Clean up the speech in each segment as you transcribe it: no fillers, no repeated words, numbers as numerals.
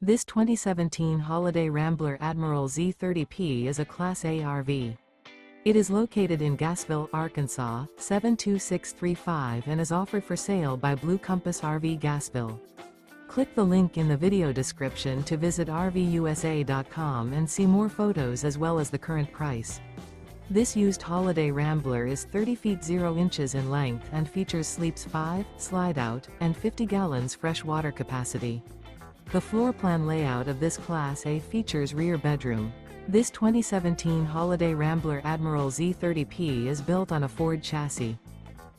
This 2017 Holiday Rambler Admiral Z30P is a Class A RV. It is located in Gassville, Arkansas, 72635 and is offered for sale by Blue Compass RV Gassville. Click the link in the video description to visit RVUSA.com and see more photos as well as the current price. This used Holiday Rambler is 30 feet 0 inches in length and features sleeps 5, slide-out, and 50 gallons fresh water capacity. The floor plan layout of this Class A features rear bedroom. This 2017 Holiday Rambler Admiral Z30P is built on a Ford chassis.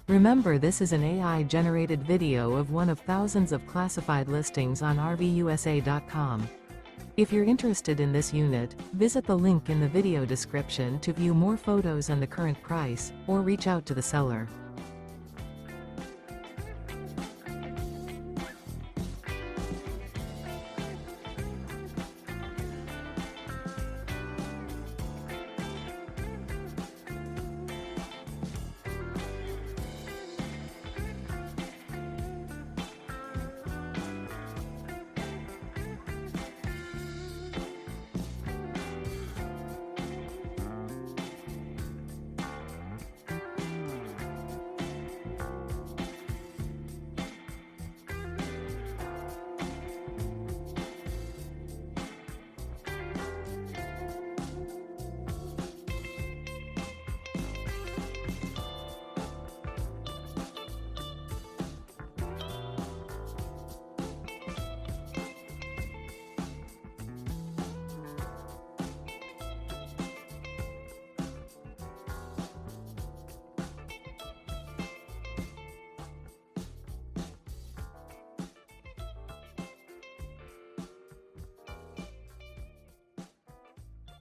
Remember, this is an AI-generated video of one of thousands of classified listings on RVUSA.com. If you're interested in this unit, visit the link in the video description to view more photos and the current price, or reach out to the seller.